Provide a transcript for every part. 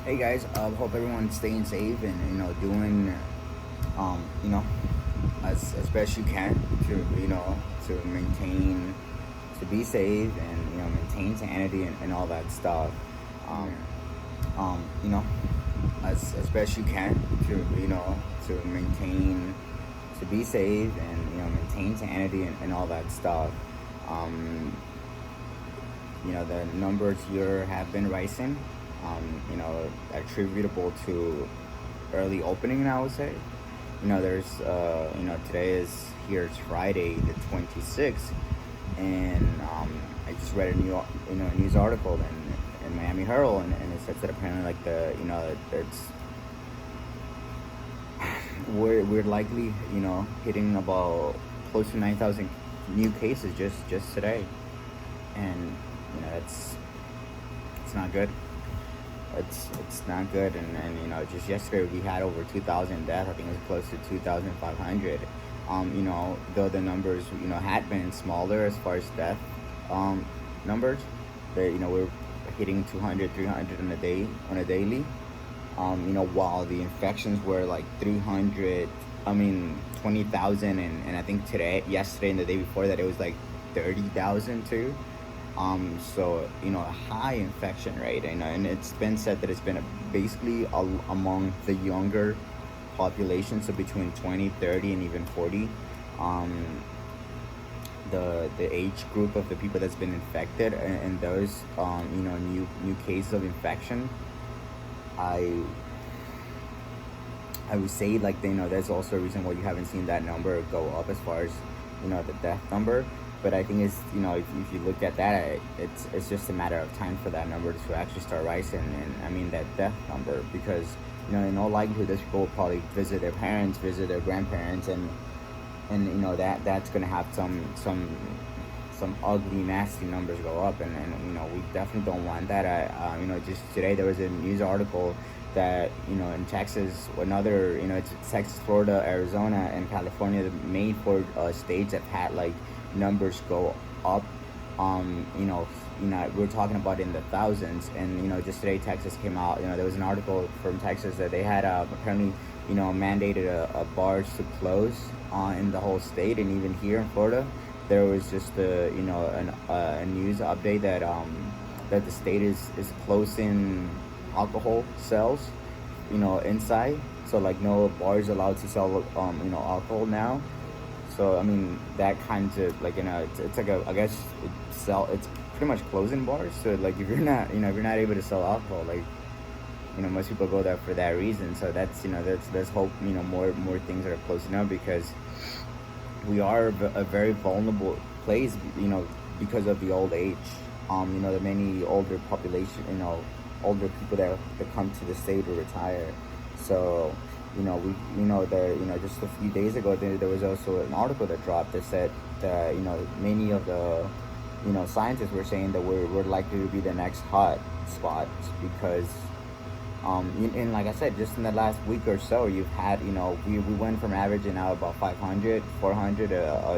Hey guys, hope everyone's staying safe and doing you know as best you can to to maintain to be safe and maintain sanity and all that stuff. Um, you know as best you can to to maintain to be safe and maintain sanity and all that stuff. Um, the numbers here have been rising. Attributable to early opening, I would say. There's today is here. It's Friday, the 26th, and I just read a news article in Miami Herald, and it says that apparently like it's we're likely hitting about close to 9,000 new cases just today, and it's not good. It's not good, and just yesterday we had over 2,000 deaths. I think it was close to 2,500. Though the numbers had been smaller as far as death numbers, that we're hitting 200, 300 on a day on a daily. While the infections were like 300, 20,000, and I think yesterday and the day before that it was like 30,000 too. So a high infection rate, and it's been said that it's been basically among the younger population, so between 20, 30, and even 40. The age group of the people that's been infected, and those new cases of infection, I would say like there's also a reason why you haven't seen that number go up as far as the death number. But I think it's if you look at that, it's just a matter of time for that number to actually start rising, and I mean that death number, because in all likelihood those people will probably visit their parents, visit their grandparents, and that's gonna have some ugly nasty numbers go up, and we definitely don't want that. Just today there was a news article that in Texas, another it's Texas, Florida, Arizona, and California, the main four states have had like numbers go up. We're talking about in the thousands, and just today Texas came out. There was an article from Texas that they had apparently mandated a bars to close in the whole state, and even here in Florida there was just a news update that that the state is closing alcohol sales inside, so like no bars allowed to sell alcohol now. So I mean that kind of like it's like I guess it's pretty much closing bars. So like if you're not if you're not able to sell alcohol, like most people go there for that reason. So that's let's hope more things are closing up, because we are a very vulnerable place, because of the old age. The many older population, older people that come to the state to retire. So just a few days ago there was also an article that dropped that said that many of the scientists were saying that we're likely to be the next hot spot, because and like I said, just in the last week or so, you've had we went from averaging out about 500, 400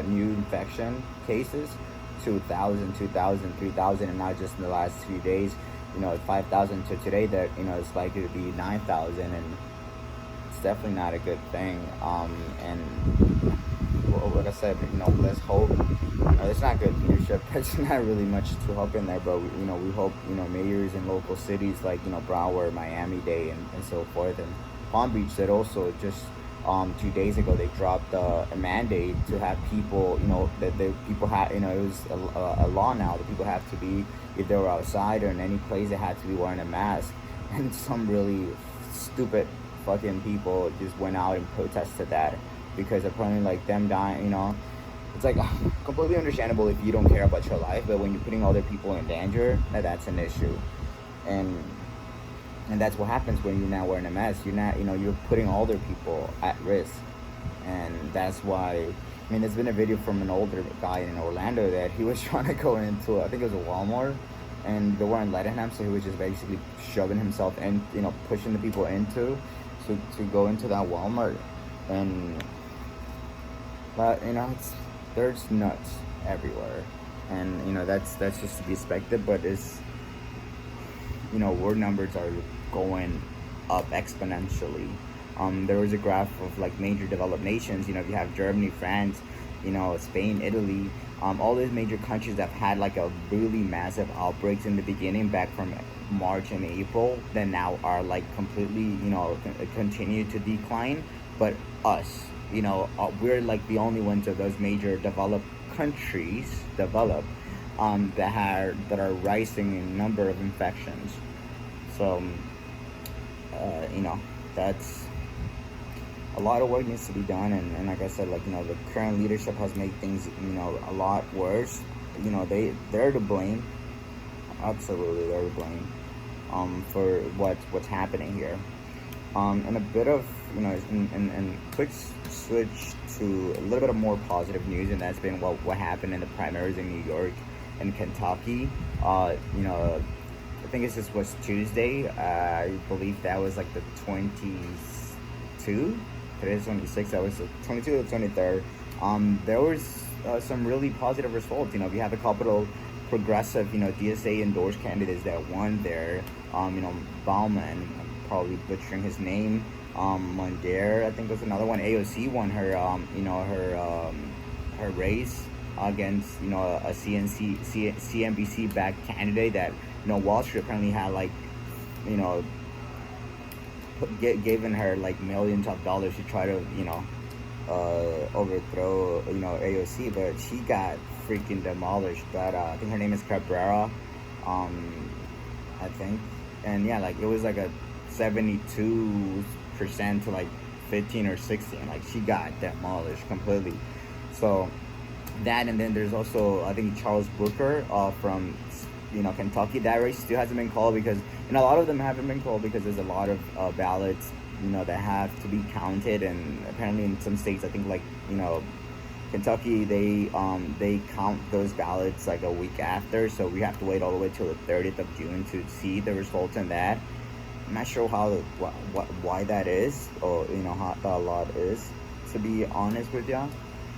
new infection cases to 1,000, 2,000, 3,000, and now just in the last few days 5,000 to today, that it's likely to be 9,000, and it's definitely not a good thing. And like I said, let's hope. It's not good leadership. There's not really much to hope in there, but we hope mayors in local cities like Broward, Miami-Dade, and so forth, and Palm Beach, that also just 2 days ago they dropped a mandate to have people that the people had it was a law now that people have to be, if they were outside or in any place, they had to be wearing a mask. And some really stupid fucking people just went out and protested that, because apparently like them dying, it's like completely understandable if you don't care about your life, but when you're putting other people in danger, that's an issue. And that's what happens when you're not wearing a mask. You're not you're putting older people at risk. And that's why, there's been a video from an older guy in Orlando that he was trying to go into, I think it was a Walmart, and they weren't letting him, so he was just basically shoving himself in, pushing the people into to go into that Walmart. And but there's nuts everywhere, and that's just to be expected. But it's war numbers are going up exponentially. There was a graph of like major developed nations. You know, you have Germany, France, you know, Spain, Italy, all these major countries that have had like a really massive outbreaks in the beginning, back from March and April, that now are like completely, you know, continue to decline. But us, you know, we're like the only ones of those major developed countries, that are rising in number of infections. So, you know, that's a lot of work needs to be done, and like I said, like, you know, the current leadership has made things, you know, a lot worse. You know, they're to blame. Absolutely, they're to blame for what's happening here. And a bit of, you know, and quick switch to a little bit of more positive news, and that's been what happened in the primaries in New York and Kentucky. You know, I think this was Tuesday. I believe that was like the 22. Today's 26. That was the 22 to the 23rd. There was some really positive results. You know, we have a couple of progressive, you know, DSA endorsed candidates that won there. You know, Bauman, I'm probably butchering his name. Mondare, I think was another one. AOC won her, you know, her race against, you know, a CNBC backed candidate that, you know, Wall Street apparently had like, you know, given her like millions of dollars to try to, you know, overthrow, you know, AOC, but she got freaking demolished. But I think her name is Cabrera, I think, and yeah, like it was like a 72% to like 15 or 16. Like she got demolished completely. So that, and then there's also, I think, Charles Booker from, you know, Kentucky. That race still hasn't been called because, you know, a lot of them haven't been called because there's a lot of ballots, you know, that have to be counted, and apparently in some states, I think like, you know, Kentucky, they count those ballots like a week after, so we have to wait all the way till the 30th of June to see the results in that. I'm not sure why that is, or, you know, how the lot is, to be honest with y'all.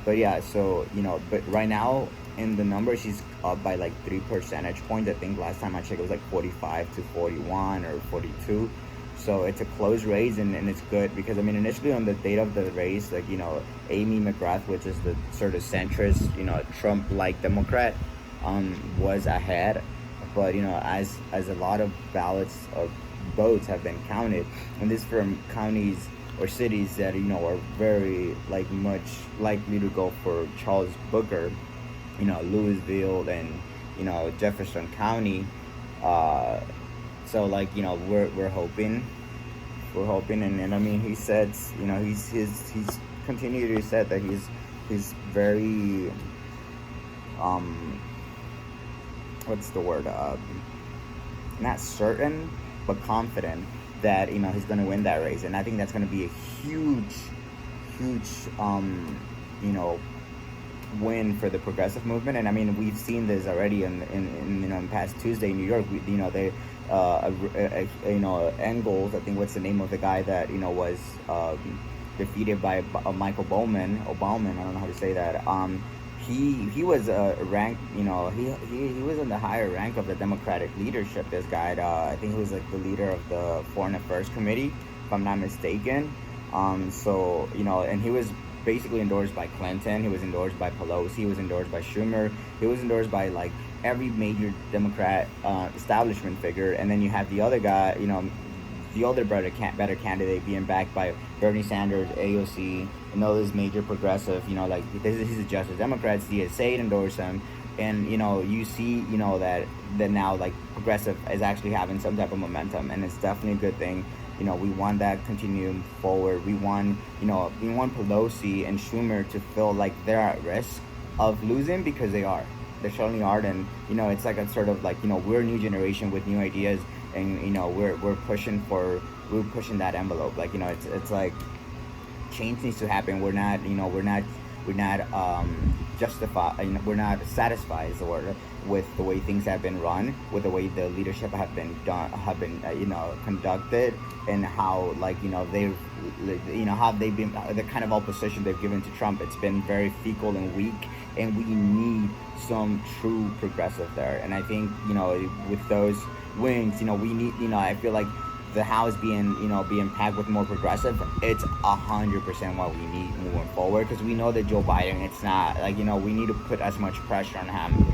But yeah, so, you know, but right now in the numbers, she's up by like 3 percentage points. I think last time I checked it was like 45 to 41 or 42. So it's a close race, and it's good because, I mean, initially on the date of the race, like, you know, Amy McGrath, which is the sort of centrist, you know, Trump-like Democrat, was ahead. But, you know, as a lot of ballots of votes have been counted, and this from counties or cities that, you know, are very like much likely to go for Charles Booker, you know, Louisville and, you know, Jefferson County. So like, you know, we're hoping, and I mean, he said, you know, he's continued to say that he's very what's the word, not certain but confident that, you know, he's going to win that race. And I think that's going to be a huge you know, win for the progressive movement. And I mean, we've seen this already in you know, in past Tuesday in New York. You know, they you know, Engels, I think, what's the name of the guy that, you know, was defeated by Michael Bowman, I don't know how to say that. He was ranked, you know, he was in the higher rank of the Democratic leadership. This guy, I think he was like the leader of the Foreign Affairs Committee, if I'm not mistaken. So, you know, and he was basically endorsed by Clinton. He was endorsed by Pelosi. He was endorsed by Schumer. He was endorsed by like every major Democrat establishment figure. And then you have the other guy, you know, the other better candidate being backed by Bernie Sanders, AOC, and all these major progressive, you know, like he's a Justice Democrats, DSA endorse him. And, you know, you see, you know, that now like progressive is actually having some type of momentum, and it's definitely a good thing. You know, we want that continuing forward. We want Pelosi and Schumer to feel like they're at risk of losing, because they are. They certainly are. And, you know, it's like a sort of like, you know, we're a new generation with new ideas, and, you know, we're pushing that envelope. Like, you know, it's like change needs to happen. We're not satisfied, is the word, with the way things have been run, with the way the leadership have been you know, conducted, and how, like, you know, they've, you know, how they've been, the kind of opposition they've given to Trump. It's been very fecal and weak, and we need some true progressive there. And I think, you know, with those wings, you know, we need, you know, I feel like the House being packed with more progressive, it's 100% what we need moving forward. Because we know that Joe Biden, it's not like, we need to put as much pressure on him,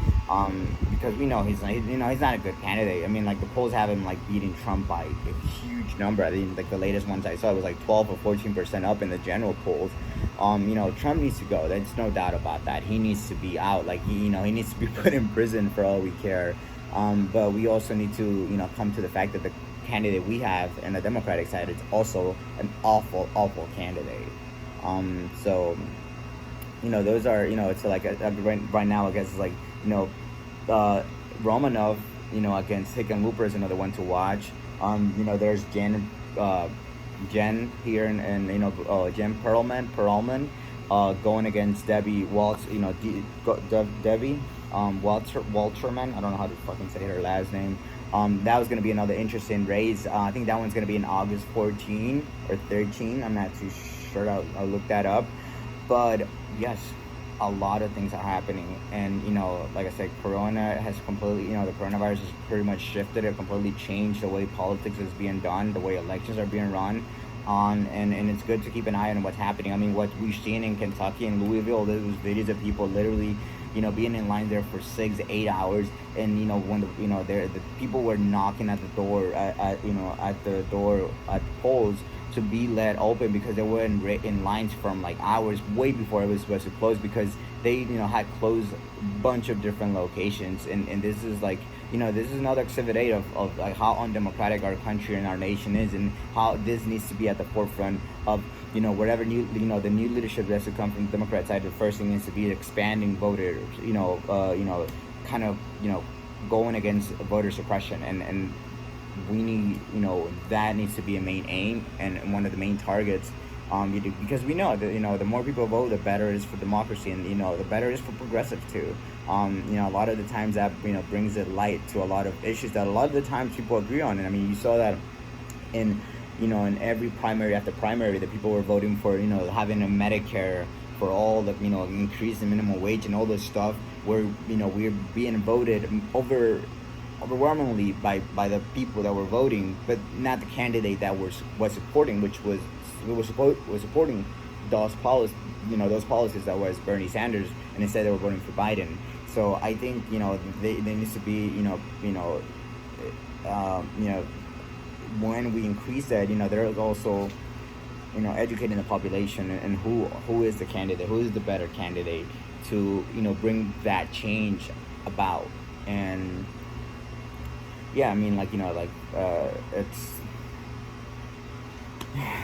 because we know he's not a good candidate. I mean, like, the polls have him like beating Trump by a huge number. I think like the latest ones I saw, it was like 12 or 14% up in the general polls. Trump needs to go. There's no doubt about that. He needs to be out. Like, he needs to be put in prison for all we care. But we also need to, come to the fact that the candidate we have in the Democratic side is also an awful, awful candidate. So, those are, it's like right now, I guess it's like, Romanov, against Hickenlooper is another one to watch. There's Jen here and Jen Perlman, going against Debbie Waltz, Debbie Walterman. I don't know how to fucking say her last name. That was going to be another interesting race. I think that one's going to be in August 14 or 13. I'm not too sure. I'll look that up. But yes, a lot of things are happening, and like I said, Corona has completely, the coronavirus has pretty much shifted. It completely changed the way politics is being done, the way elections are being run. And it's good to keep an eye on what's happening. I mean, what we've seen in Kentucky and Louisville, there was videos of people literally, being in line there for 6-8 hours, and when the people were knocking at the door at polls to be let open, because they were in lines from like hours way before it was supposed to close, because they had closed a bunch of different locations. And this is like, this is another exhibit of like how undemocratic our country and our nation is, and how this needs to be at the forefront of whatever new the new leadership that's to come from the Democrat side. The first thing needs to be expanding voters, kind of going against voter suppression, and we need, that needs to be a main aim and one of the main targets, because we know that the more people vote, the better it is for democracy, and the better it is for progressives too. A lot of the times that brings it light to a lot of issues that a lot of the times people agree on. And I mean, you saw that in in every primary after primary, that people were voting for having a Medicare for all, the increase the minimum wage and all this stuff, where we're being voted overwhelmingly by the people that were voting, but not the candidate that was supporting, which was supporting those policies, those policies that was Bernie Sanders, and instead they were voting for Biden. So I think there needs to be when we increase that, there is also educating the population and who is the candidate, who is the better candidate to bring that change about. And yeah, I mean, like it's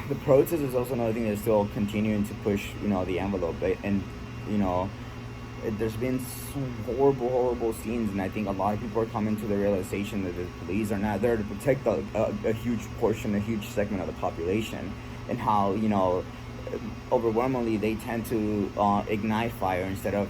the protest is also another thing that's still continuing to push the envelope, and there's been some horrible scenes, and I think a lot of people are coming to the realization that the police are not there to protect a huge portion, a huge segment of the population, and how overwhelmingly they tend to ignite fire instead of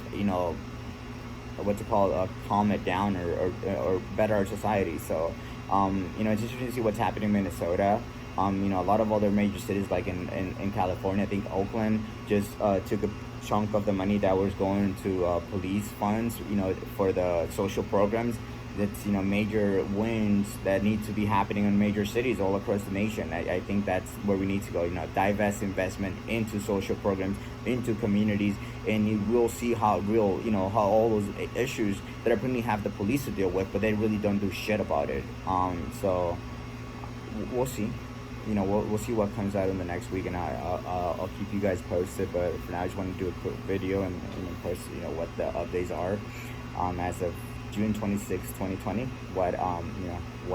calm it down or better our society. So it's interesting to see what's happening in Minnesota. A lot of other major cities, like in California, I think Oakland just took a chunk of the money that was going to police funds, for the social programs. That's major wins that need to be happening in major cities all across the nation. I think that's where we need to go. Divest investment into social programs, into communities, and you will see how real, how all those issues that apparently have the police to deal with, but they really don't do shit about it. So we'll see. We'll see what comes out in the next week, and I'll keep you guys posted. But for now, I just want to do a quick video and post what the updates are as of June 26, 2020. What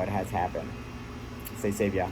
has happened. Stay safe, yeah.